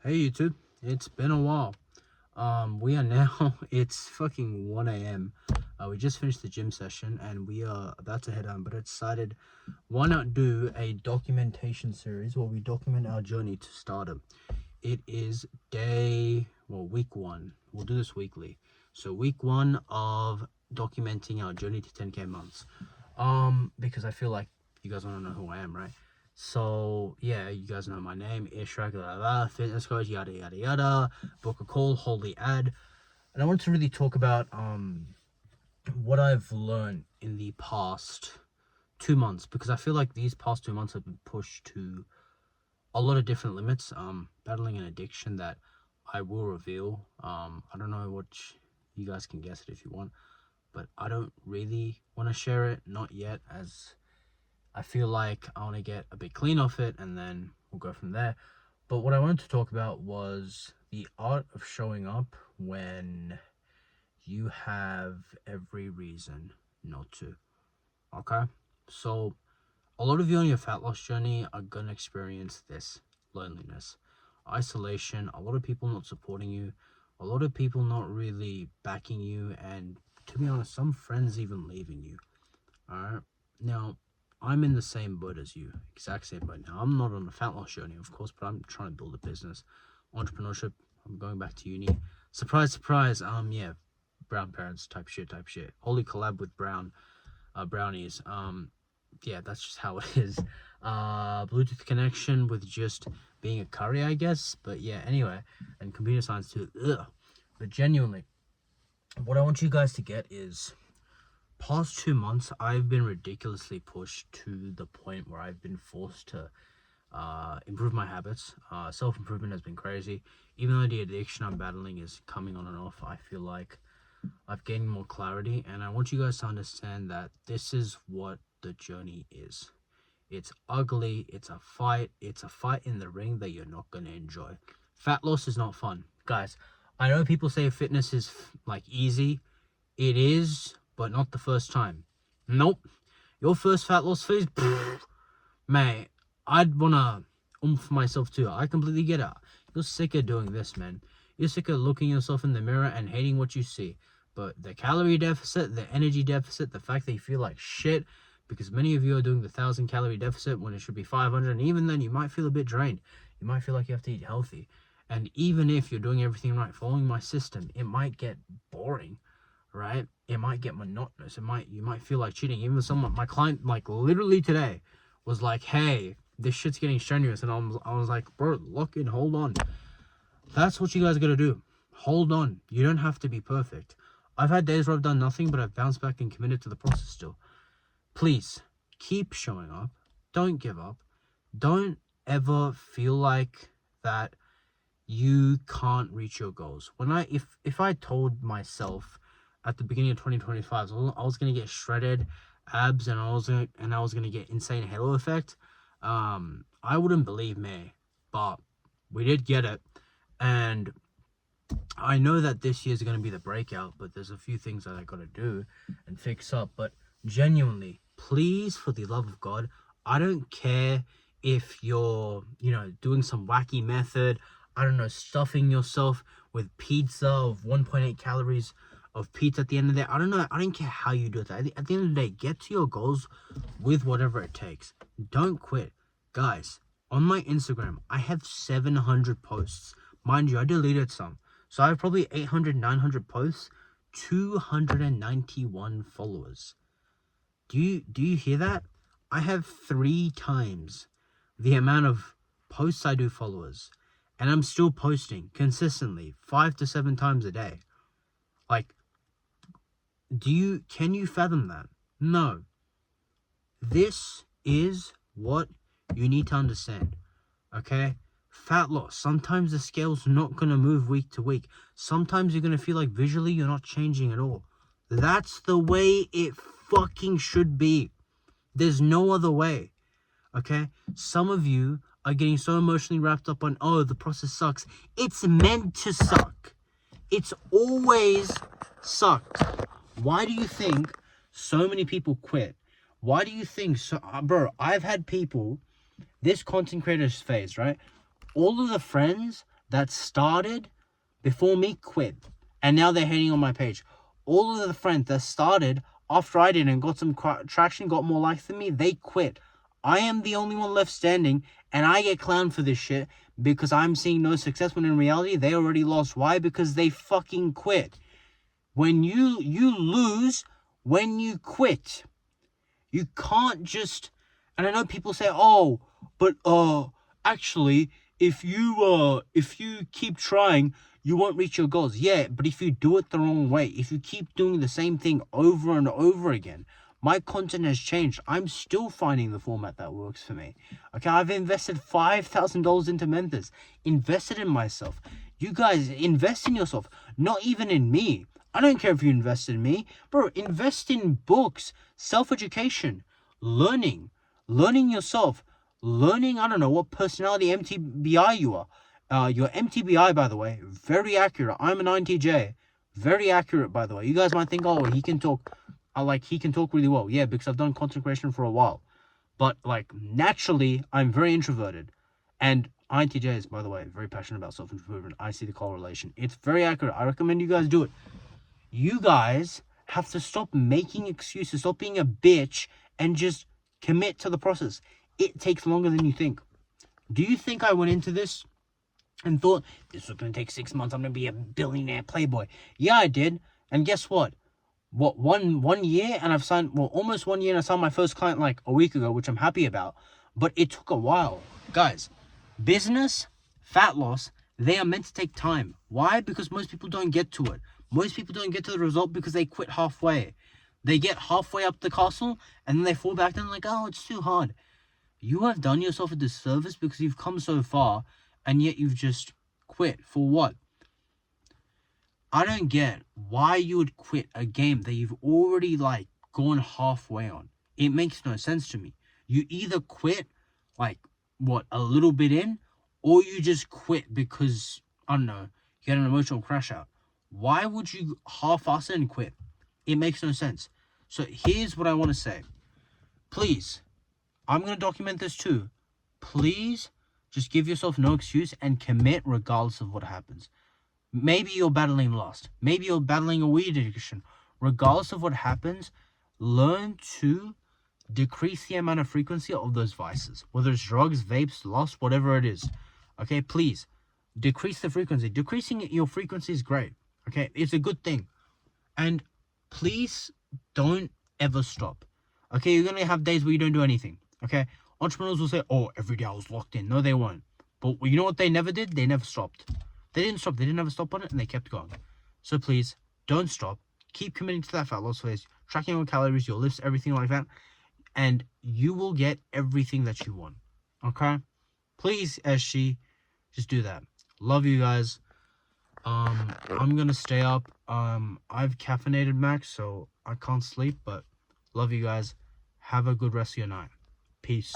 Hey YouTube, it's been a while. We are now, it's fucking 1 a.m. We just finished the gym session and we are about to head home, but I decided why not do a documentation series where we document our journey to stardom. It is week one. We'll do this weekly. So week one of documenting our journey to 10K months. Because I feel like you guys want to know who I am, right? So yeah, you guys know my name, Ishrak, fitness coach, yada yada yada. Book a call, holy ad, and I want to really talk about what I've learned in the past 2 months, because I feel like these past 2 months have been pushed to a lot of different limits. Battling an addiction that I will reveal. I don't know what you guys can guess it if you want, but I don't really want to share it, not yet, as I feel like I want to get a bit clean off it and then we'll go from there. But what I wanted to talk about was the art of showing up when you have every reason not to. Okay? So, a lot of you on your fat loss journey are going to experience this loneliness, isolation, a lot of people not supporting you, a lot of people not really backing you, and to be honest, some friends even leaving you. Alright? Now, I'm in the same boat as you, exact same boat. Now, I'm not on a fat loss journey, of course, but I'm trying to build a business, entrepreneurship. I'm going back to uni. Surprise, surprise. Yeah, brown parents type shit. Holy collab with brownies. Yeah, that's just how it is. Bluetooth connection with just being a curry, I guess. But yeah, anyway, and computer science too. Ugh. But genuinely, what I want you guys to get is, past 2 months, I've been ridiculously pushed to the point where I've been forced to improve my habits. Self-improvement has been crazy. Even though the addiction I'm battling is coming on and off, I feel like I've gained more clarity, and I want you guys to understand that this is what the journey is. It's ugly, it's a fight in the ring that you're not going to enjoy. Fat loss is not fun. Guys, I know people say fitness is like easy. It is, but not the first time. Nope. Your first fat loss phase, mate, I'd wanna myself too. I completely get it. You're sick of doing this, man. You're sick of looking yourself in the mirror and hating what you see. But the calorie deficit, the energy deficit, the fact that you feel like shit, because many of you are doing the 1,000 calorie deficit when it should be 500, and even then you might feel a bit drained. You might feel like you have to eat healthy. And even if you're doing everything right, following my system, it might get boring, right? It might get monotonous. You might feel like cheating. Even someone, my client, like literally today, was like, "Hey, this shit's getting strenuous," and I was like, "Bro, look and hold on." That's what you guys gotta do. Hold on. You don't have to be perfect. I've had days where I've done nothing, but I've bounced back and committed to the process still. Please keep showing up. Don't give up. Don't ever feel like that you can't reach your goals. If I told myself at the beginning of 2025 I was gonna get shredded abs and I was gonna get insane halo effect, I wouldn't believe me. But we did get it, and I know that this year's gonna be the breakout, but there's a few things that I gotta do and fix up. But genuinely, please, for the love of God, I don't care if you're, doing some wacky method, I don't know, stuffing yourself with pizza of 1.8 calories of pizza at the end of the day. I don't know. I don't care how you do that. At the end of the day, get to your goals with whatever it takes. Don't quit. Guys, on my Instagram, I have 700 posts. Mind you, I deleted some. So I have probably 800, 900 posts, 291 followers. Do you hear that? I have 3 times the amount of posts I do followers, and I'm still posting consistently 5 to 7 times a day. Like, can you fathom that? No. This is what you need to understand. Okay? Fat loss. Sometimes the scale's not going to move week to week. Sometimes you're going to feel like visually you're not changing at all. That's the way it fucking should be. There's no other way. Okay? Some of you are getting so emotionally wrapped up on, oh, the process sucks. It's meant to suck. It's always sucked. Why do you think so many people quit? Why do you think so? Bro, I've had people, this content creators phase, right? All of the friends that started before me quit. And now they're hating on my page. All of the friends that started after I did and got some traction, got more likes than me, they quit. I am the only one left standing, and I get clowned for this shit because I'm seeing no success, when in reality, they already lost. Why? Because they fucking quit. When you lose when you quit. You can't just... And I know people say, oh, but actually, if you keep trying, you won't reach your goals. Yeah, but if you do it the wrong way, if you keep doing the same thing over and over again, my content has changed. I'm still finding the format that works for me. Okay, I've invested $5,000 into mentors, invested in myself. You guys, invest in yourself, not even in me. I don't care if you invest in me. Bro, invest in books, self-education, learning yourself, learning, I don't know, what personality MTBI you are. Your MTBI, by the way, very accurate. I'm an INTJ. Very accurate, by the way. You guys might think, oh, he can talk... he can talk really well. Yeah, because I've done content creation for a while. But, naturally, I'm very introverted. And INTJs, by the way, very passionate about self-improvement. I see the correlation. It's very accurate. I recommend you guys do it. You guys have to stop making excuses, stop being a bitch, and just commit to the process. It takes longer than you think. Do you think I went into this and thought, this was going to take 6 months, I'm going to be a billionaire playboy? Yeah, I did. And guess what? One year, and I've signed, almost 1 year, and I signed my first client a week ago, which I'm happy about. But it took a while. Guys, business, fat loss, they are meant to take time. Why? Because most people don't get to it. Most people don't get to the result because they quit halfway. They get halfway up the castle, and then they fall back down oh, it's too hard. You have done yourself a disservice because you've come so far, and yet you've just quit. For what? I don't get why you would quit a game that you've already, gone halfway on. It makes no sense to me. You either quit, a little bit in, or you just quit because, I don't know, you had an emotional crash out. Why would you half-ass it and quit? It makes no sense. So here's what I want to say. Please, I'm going to document this too. Please just give yourself no excuse and commit regardless of what happens. Maybe you're battling lust. Maybe you're battling a weed addiction. Regardless of what happens, learn to decrease the amount of frequency of those vices. Whether it's drugs, vapes, lust, whatever it is. Okay, please, decrease the frequency. Decreasing your frequency is great. Okay, it's a good thing. And please don't ever stop. Okay, you're going to have days where you don't do anything. Okay, entrepreneurs will say, oh, every day I was locked in. No, they won't. But you know what they never did? They never stopped. They didn't stop. They didn't ever stop on it, and they kept going. So please, don't stop. Keep committing to that fat loss phase, tracking your calories, your lifts, everything like that, and you will get everything that you want. Okay? Please, SG, just do that. Love you guys. I'm gonna stay up. I've caffeinated max, so I can't sleep, but love you guys. Have a good rest of your night. Peace.